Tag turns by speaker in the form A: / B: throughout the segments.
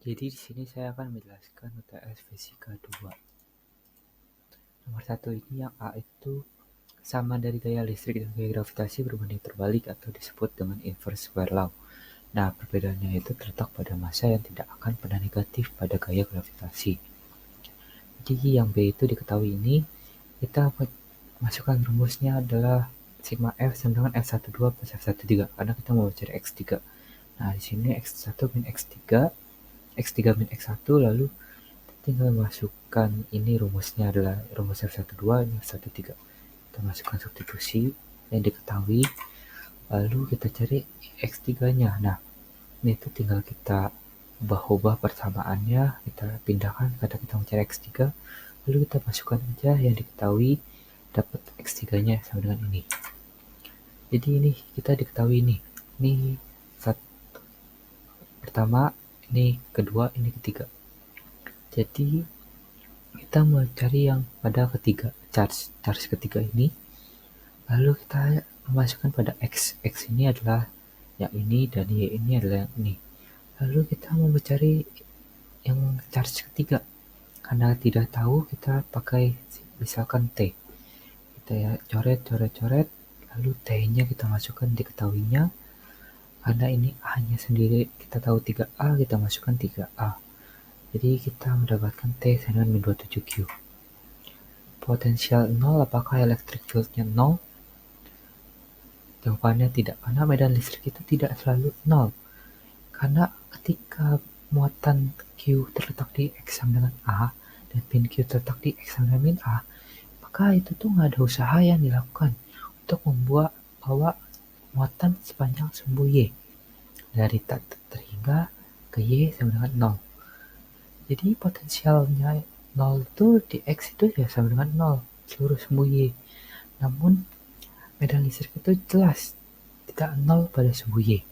A: Jadi di sini saya akan menjelaskan UTS Fisika 2. Nomor 1 ini yang A itu sama dari gaya listrik dan gaya gravitasi berbanding terbalik atau disebut dengan inverse square law. Nah, perbedaannya itu terletak pada massa yang tidak akan pernah negatif pada gaya gravitasi. Jadi yang B itu diketahui ini, kita masukkan rumusnya adalah sigma F sama dengan F12 plus F13 karena kita mau cari X3. Nah, di sini X1 min X3, X3 min X1, lalu tinggal masukkan ini rumusnya adalah rumus F12 ini F13. Kita masukkan substitusi yang diketahui, lalu kita cari X3-nya. Nah, ini tuh tinggal kita ubah-ubah persamaannya, kita pindahkan karena kita mencari X3, lalu kita masukkan aja yang diketahui, dapat X3-nya sama dengan ini. Jadi ini kita diketahui ini satu pertama, ini kedua, ini ketiga. Jadi kita mencari yang pada ketiga, charge ketiga ini, lalu kita memasukkan pada X ini adalah yang ini dan Y ini adalah yang ini. Lalu kita mau mencari yang charge ketiga, karena tidak tahu kita pakai misalkan T. Kita ya coret, lalu T-nya kita masukkan diketahuinya, karena ini A-nya sendiri kita tahu 3A, kita masukkan 3A. Jadi kita mendapatkan T sama dengan 27Q. Potensial 0, apakah electric field-nya 0? Jawabannya tidak, karena medan listrik itu tidak selalu 0. Karena ketika muatan Q terletak di X sama dengan A, dan pin Q terletak di X sama dengan min A, maka itu tuh nggak ada usaha yang dilakukan untuk membuat bahwa muatan sepanjang sumbu Y dari tak terhingga ke Y sama dengan 0. Jadi potensialnya 0 itu di X itu ya sama dengan 0 seluruh sumbu Y. Namun medan listrik itu jelas tidak 0 pada sumbu Y.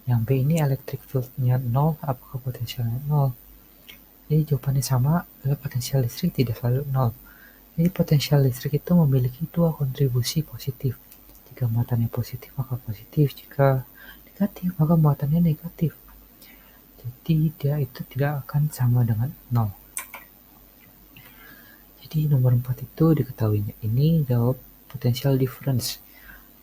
A: Yang B ini electric field-nya 0, apakah potensialnya 0? Jadi jawabannya sama, adalah potensial listrik tidak selalu 0. Jadi potensial listrik itu memiliki dua kontribusi positif. Jika muatannya positif maka positif, jika negatif maka muatannya negatif. Jadi dia itu tidak akan sama dengan 0. Jadi nomor 4 itu diketahuinya ini jawab potential difference.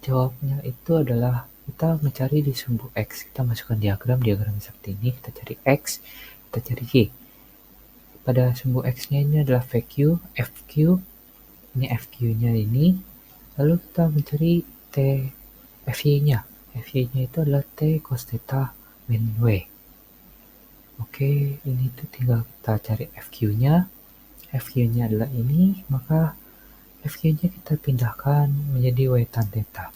A: Jawabnya itu adalah kita mencari di sumbu X. Kita masukkan diagram seperti ini, kita cari X, kita cari Y. Pada sumbu X-nya ini adalah VQ, FQ, ini FQ-nya ini, lalu kita mencari T FY-nya. FY-nya itu adalah T cos theta min W. Oke, ini tuh tinggal kita cari FQ-nya. FQ-nya adalah ini, maka FQ-nya kita pindahkan menjadi W tan theta.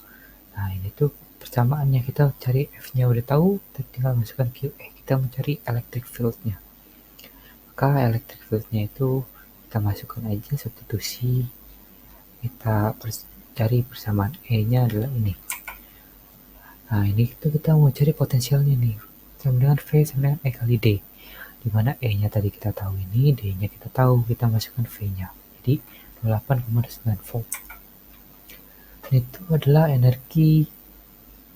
A: Nah, ini tuh persamaannya, kita cari F-nya udah tahu, kita tinggal masukkan QE, kita mencari electric field-nya. Maka electric field-nya itu kita masukkan aja substitusi, kita cari persamaan E-nya adalah ini. Nah, ini itu kita mau cari potensialnya nih, sama dengan V sama dengan E kali D. Dimana E-nya tadi kita tahu ini, D-nya kita tahu, kita masukkan V-nya. Jadi 28,9 volt. Itu adalah energi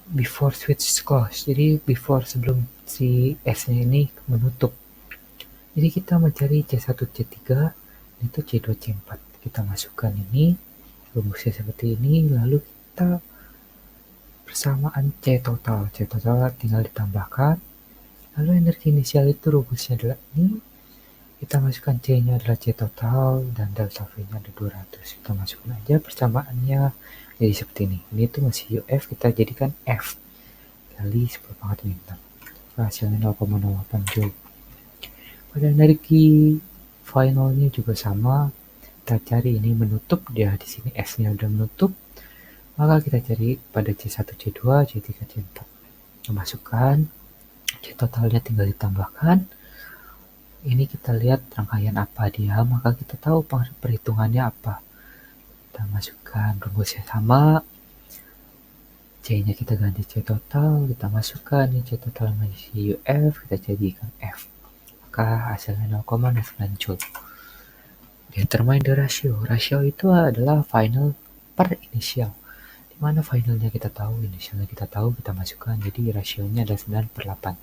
A: before switch close. Jadi before, sebelum si S-nya ini menutup. Jadi kita mencari C1, C3, itu C2, C4. Kita masukkan ini, rumusnya seperti ini, lalu kita persamaan C total. C total tinggal ditambahkan. Lalu energi inisial itu rumusnya adalah ini. Kita masukkan C-nya adalah C total dan delta V-nya ada 200. Kita masukkan aja persamaannya jadi seperti ini. Ini tuh masih UF, kita jadikan F kali 10⁻⁶. Hasilnya 0,08 Joule. Pada energi finalnya juga sama. Kita cari ini menutup, dia di sini S-nya udah menutup. Maka kita cari pada C1, C2, C3, C4. Kita masukkan, C totalnya tinggal ditambahkan. Ini kita lihat rangkaian apa dia, maka kita tahu perhitungannya apa. Kita masukkan rumusnya sama, C-nya kita ganti C total, kita masukkan ini C total masih UF, kita jadikan F. Maka hasilnya 0,09 Joule. Determine the ratio. Ratio itu adalah final per inisial. Dimana finalnya kita tahu, inisialnya kita tahu, kita masukkan. Jadi rasionya adalah 9/8.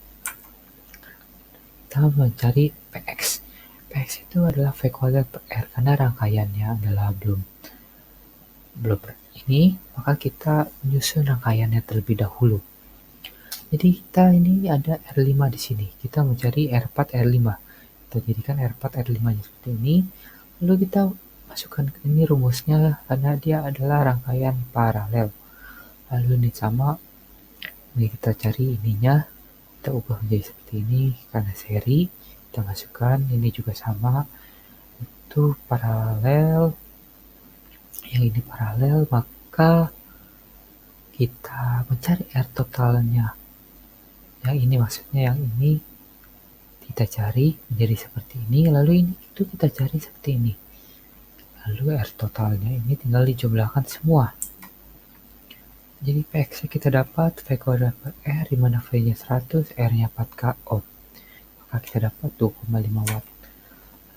A: kita mencari Px. Px itu adalah V kuadrat per R karena rangkaiannya adalah belum ini, maka kita menyusun rangkaiannya terlebih dahulu. Jadi kita ini ada R5 di sini. Kita mencari R4, R5. Kita jadikan R4, R5-nya seperti ini. Lalu kita masukkan ke ini rumusnya karena dia adalah rangkaian paralel. Lalu ini sama. Ini kita cari ininya. Kita ubah menjadi seperti ini karena seri. Kita masukkan. Ini juga sama. Itu paralel. Yang ini paralel, maka kita mencari R totalnya. Yang ini maksudnya yang ini kita cari menjadi seperti ini, lalu ini itu kita cari seperti ini. Lalu R totalnya ini tinggal dijumlahkan semua. Jadi Px kita dapat V kuadrat per R, di mana V-nya 100, R-nya 4K ohm. Maka kita dapat 2,5 watt.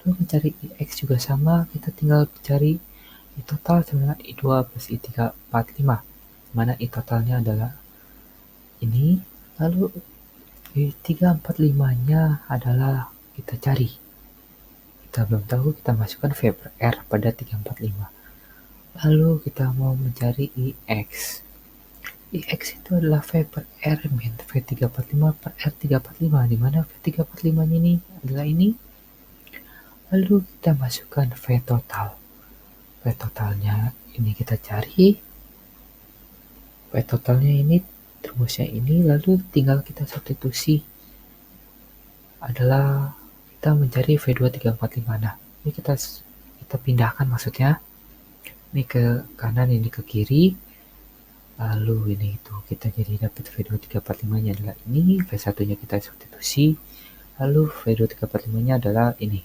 A: Lalu mencari Ix juga sama, kita tinggal cari I total sama I2 plus I3, 45. Di mana I totalnya adalah ini, lalu I3, 45-nya adalah kita cari. Kita belum tahu, kita masukkan V per R pada 345. Lalu kita mau mencari IX. IX itu adalah V per R min V345 per R345, di mana V345 ini adalah ini. Lalu kita masukkan V total. V totalnya ini kita cari. V totalnya ini rumusnya ini, lalu tinggal kita substitusi. Adalah kita mencari V2345. Nah, ini kita pindahkan maksudnya. Ini ke kanan, ini ke kiri. Lalu ini itu kita jadi dapat V2345-nya adalah ini, V1-nya kita substitusi. Lalu V2345-nya adalah ini.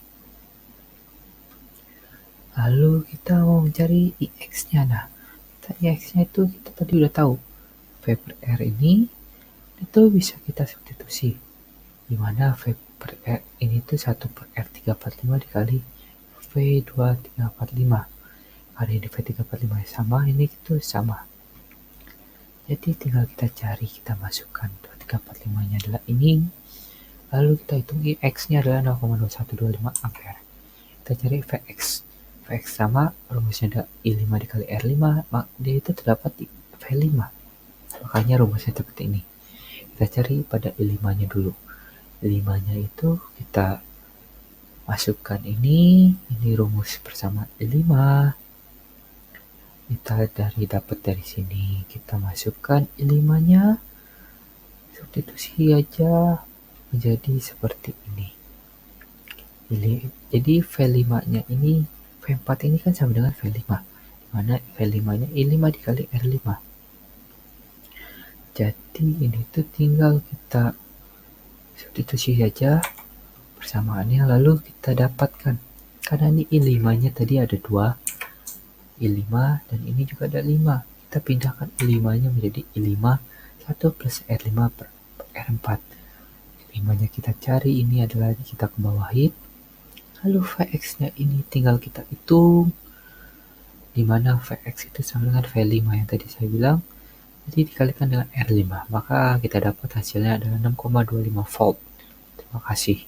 A: Lalu kita mau mencari IX-nya. Nah, IX-nya itu kita tadi udah tahu. V per R ini itu bisa kita substitusi. Di mana V per R ini itu 1 per R345 dikali V2345. Karena ini V345 sama, ini itu sama. Jadi tinggal kita cari, kita masukkan 2345-nya adalah ini. Lalu kita hitung IX-nya adalah 0,2125 ampere. Kita cari Vx. Vx sama, rumusnya ada I5 dikali R5, dia itu terdapat di V5. Makanya rumusnya seperti ini. Kita cari pada I5-nya dulu. I5-nya itu kita masukkan ini rumus bersama I5. Kita dapat dari sini, kita masukkan I5-nya, substitusi aja menjadi seperti ini. Jadi V5-nya ini, V4 ini kan sama dengan V5, di mana V5-nya I5 dikali R5. Jadi ini tuh tinggal kita substitusi saja persamaannya, lalu kita dapatkan. Karena ini I5-nya tadi ada 2, I5 dan ini juga ada 5. Kita pindahkan I5-nya menjadi I5 1 plus R5 per R4. I5-nya kita cari, ini adalah kita kebawahin. Lalu Vx-nya ini tinggal kita hitung. Di mana Vx itu sama dengan V5 yang tadi saya bilang. Jadi dikalikan dengan R5, maka kita dapat hasilnya adalah 6,25 volt. Terima kasih.